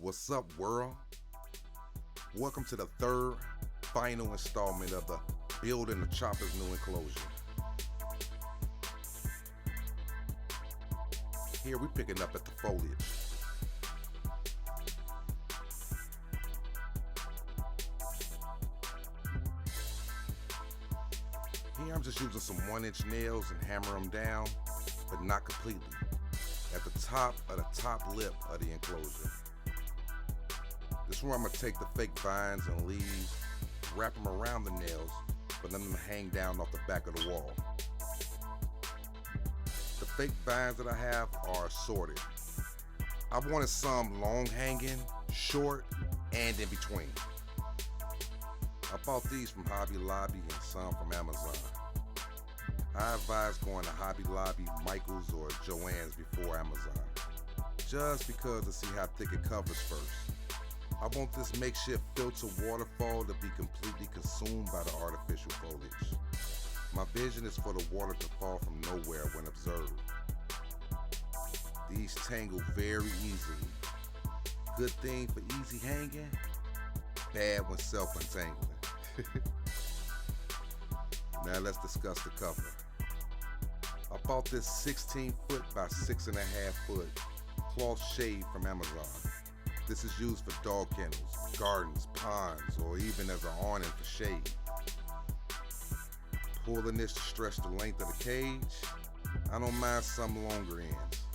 What's up, world? Welcome to the third, final installment of the Building the Chopper's new enclosure. Here we picking up at the Foliage. Here I'm just using some 1-inch nails and hammer them down, but not completely, at the top of the top lip of the enclosure. This is where I'm going to take the fake vines and leaves, wrap them around the nails, but let them hang down off the back of the wall. The fake vines that I have are assorted. I wanted some long hanging, short, and in between. I bought these from Hobby Lobby and some from Amazon. I advise going to Hobby Lobby, Michael's, or Joann's before Amazon, just because to see how thick it covers first. I want this makeshift filter waterfall to be completely consumed by the artificial foliage. My vision is for the water to fall from nowhere when observed. These tangle very easily. Good thing for easy hanging, bad when self-untangling. Now let's discuss the cover. I bought this 16-foot by 6.5 foot cloth shade from Amazon. This is used for dog kennels, gardens, ponds, or even as an awning for shade. Pulling this to stretch the length of the cage, I don't mind some longer ends.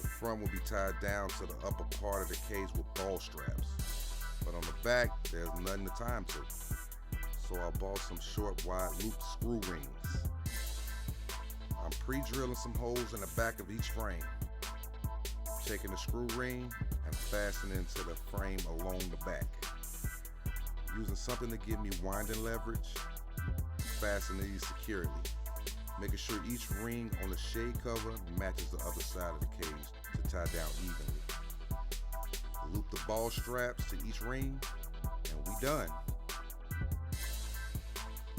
The front will be tied down to the upper part of the cage with ball straps, but on the back, there's nothing to tie them to. So I bought some short, wide loop screw rings. I'm pre-drilling some holes in the back of each frame, taking the screw ring and fastening it to the frame along the back. Using something to give me winding leverage, fastening these securely, making sure each ring on the shade cover matches the other side of the cage to tie down evenly. Loop the ball straps to each ring and we done.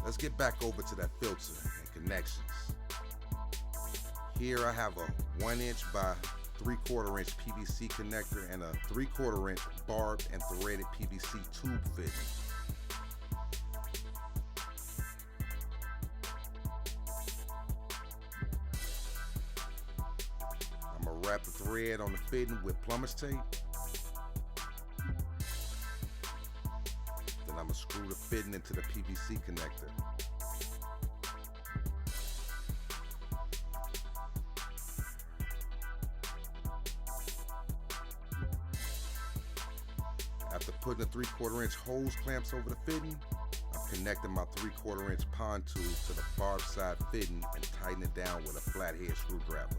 Let's get back over to that filter and connections. Here I have a 1-inch by 3/4 inch PVC connector and a 3/4 inch barbed and threaded PVC tube fitting. I'm gonna wrap the thread on the fitting with plumber's tape. Then I'm gonna screw the fitting into the PVC connector. After putting the 3/4 inch hose clamps over the fitting, I'm connecting my 3/4 inch pond tube to the barbed side fitting and tighten it down with a flathead screwdriver.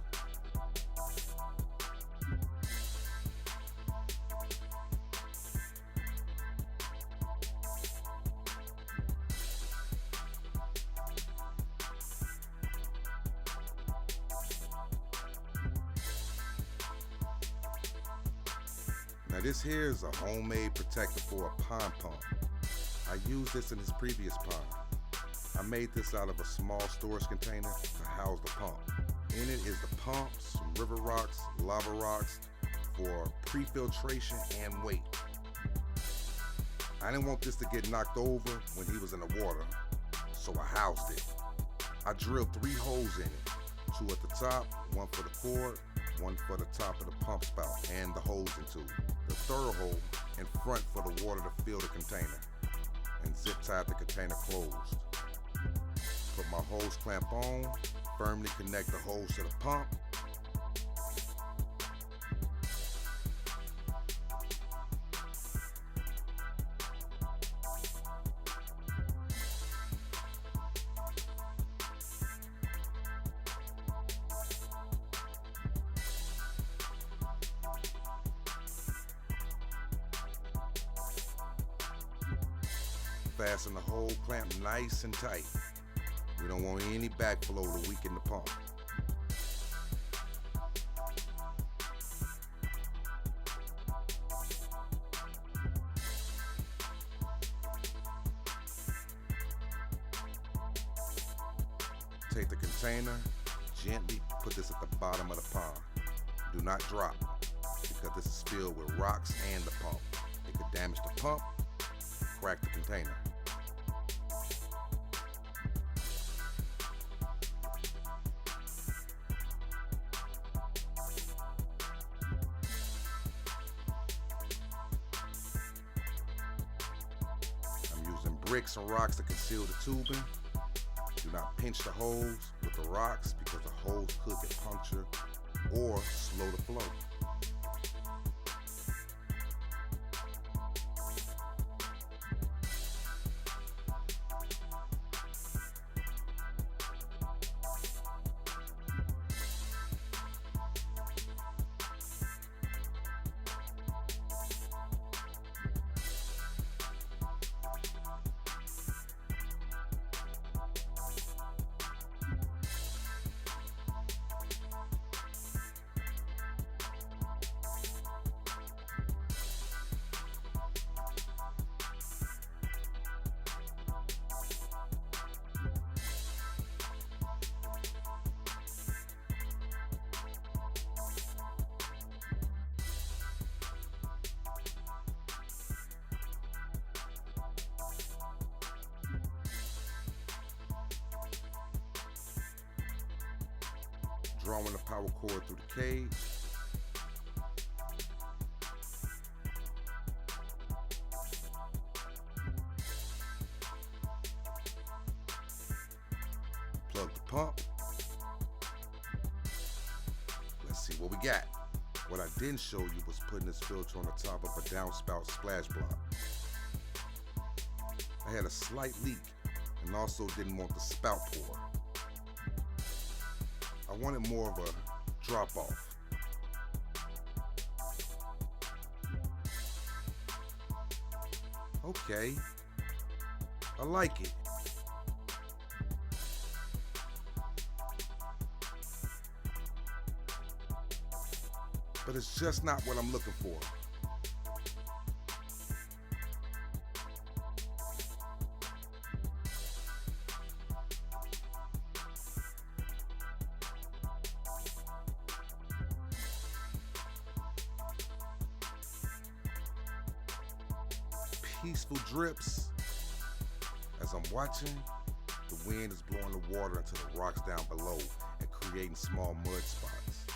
Now this here is a homemade protector for a pond pump. I used this in this previous pond. I made this out of a small storage container to house the pump. In it is the pump, some river rocks, lava rocks for pre-filtration and weight. I didn't want this to get knocked over when he was in the water, so I housed it. I drilled 3 holes in it, 2 at the top, 1 for the cord, 1 for the top of the pump spout and the hosing tube. The third hole in front for the water to fill the container, and zip tied the container closed. Put my hose clamp on, firmly connect the hose to the pump. Fasten the whole clamp nice and tight. We don't want any backflow to weaken the pump. Take the container, gently put this at the bottom of the pond. Do not drop, because this is filled with rocks and the pump. It could damage the pump, crack the container. I'm using bricks and rocks to conceal the tubing. Do not pinch the hose with the rocks because the hose could get punctured or slow the flow. Drawing the power cord through the cage. Plug the pump. Let's see what we got. What I didn't show you was putting this filter on the top of a downspout splash block. I had a slight leak and also didn't want the spout pour. I wanted more of a drop off. Okay, I like it. But it's just not what I'm looking for. Peaceful drips. As I'm watching, the wind is blowing the water into the rocks down below and creating small mud spots.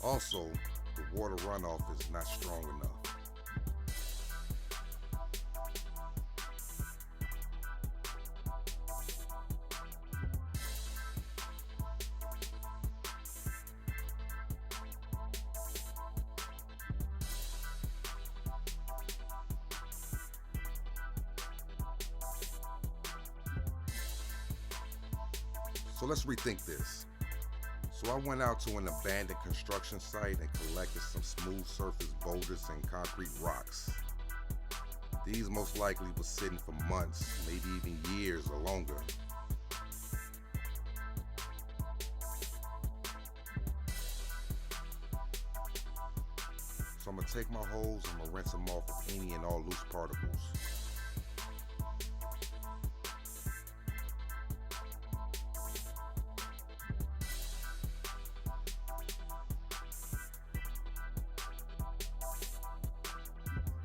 Also, the water runoff is not strong enough. So let's rethink this. So I went out to an abandoned construction site and collected some smooth surface boulders and concrete rocks. These most likely were sitting for months, maybe even years or longer. So I'm gonna take my hose and I'm gonna rinse them off of any and all loose particles.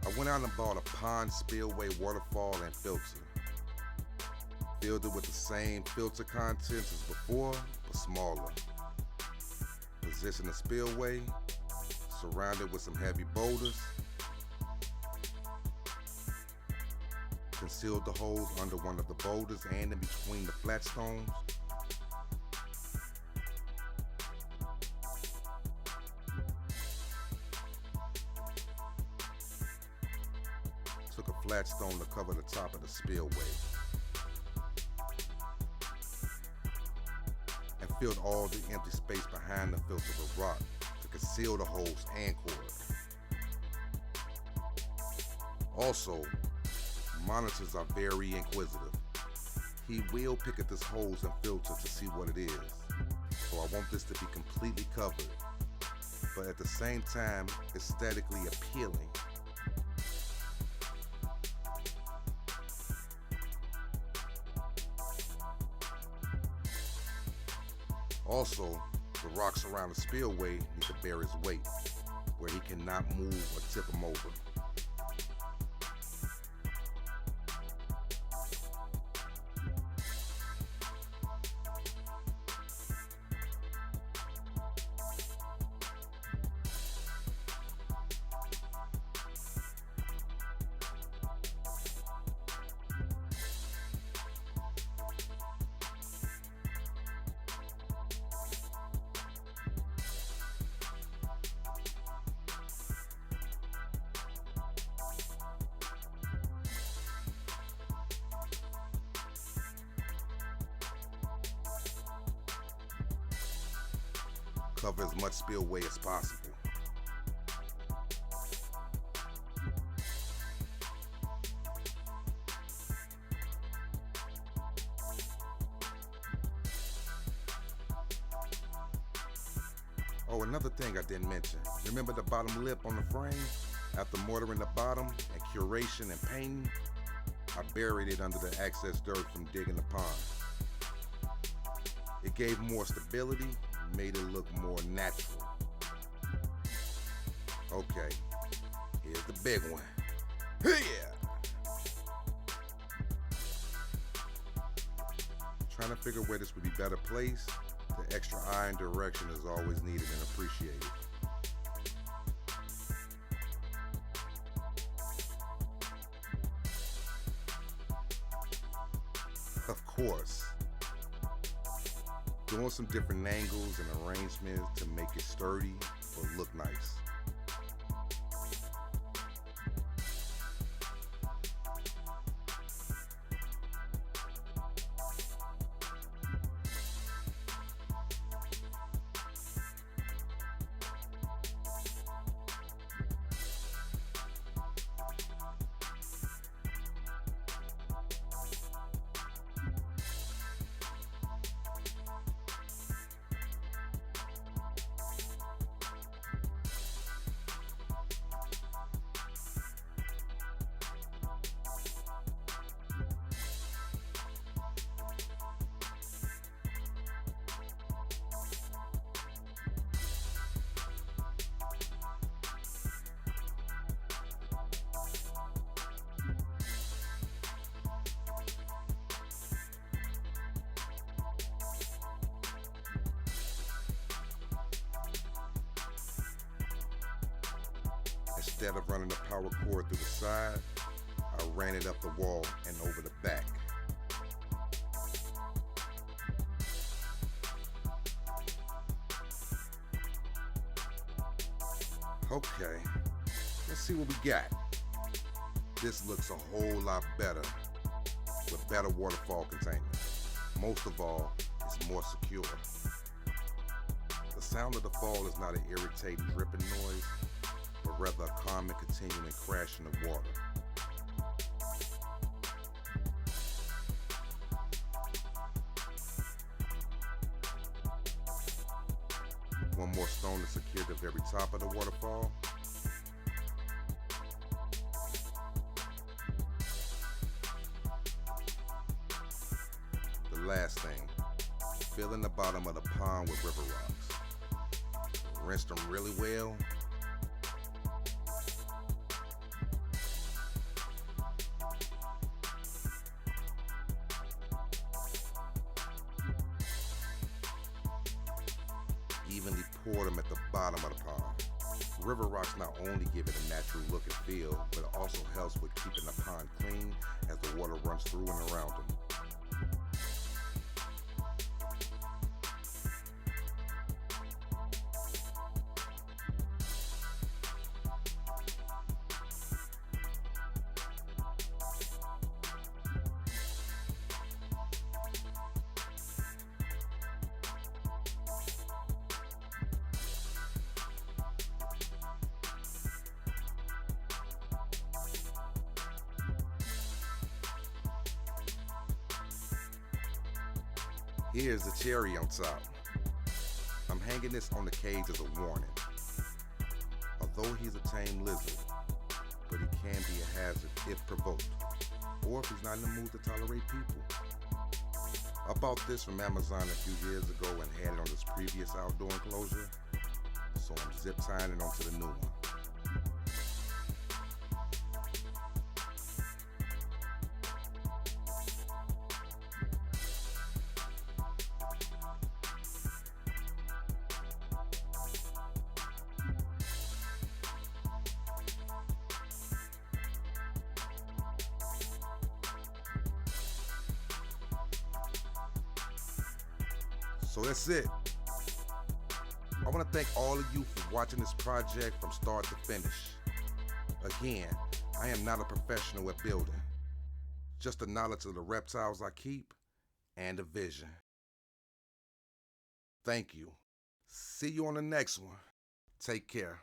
I went out and bought a pond spillway waterfall and filter. Filled it with the same filter contents as before, but smaller. Position the spillway, surrounded with some heavy boulders. Concealed the hose under one of the boulders and in between the flat stones. Took a flat stone to cover the top of the spillway. And filled all the empty space behind the filter with rock to conceal the hose and cord. Also, monitors are very inquisitive. He will pick at this hose and filter to see what it is. So I want this to be completely covered, but at the same time, aesthetically appealing. Also, the rocks around the spillway need to bear its weight. where he cannot move or tip him over. Cover as much spillway as possible. Oh, another thing I didn't mention. Remember the bottom lip on the frame? After mortaring the bottom and curation and painting, I buried it under the excess dirt from digging the pond. It gave more stability, made it look more natural. Okay, here's the big one. Yeah! Trying to figure where this would be better placed. The extra eye and direction is always needed and appreciated. Of course, doing some different angles and arrangements to make it sturdy but look nice. Instead of running the power cord through the side, I ran it up the wall and over the back. Okay, let's see what we got. This looks a whole lot better with better waterfall containment. Most of all, it's more secure. The sound of the fall is not an irritating dripping noise, but rather a calm and continuing crashing of water. One more stone to secure the very top of the waterfall. The last thing, fill in the bottom of the pond with river rocks. Rinse them really well. Evenly pour them at the bottom of the pond. River rocks not only give it a natural look and feel, but it also helps with keeping the pond clean as the water runs through and around them. Here's the cherry on top. I'm hanging this on the cage as a warning. Although he's a tame lizard, but he can be a hazard if provoked, or if he's not in the mood to tolerate people. I bought this from Amazon a few years ago and had it on this previous outdoor enclosure, so I'm zip tying it onto the new one. So that's it. I want to thank all of you for watching this project from start to finish. Again, I am not a professional at building, just the knowledge of the reptiles I keep and a vision. Thank you. See you on the next one. Take care.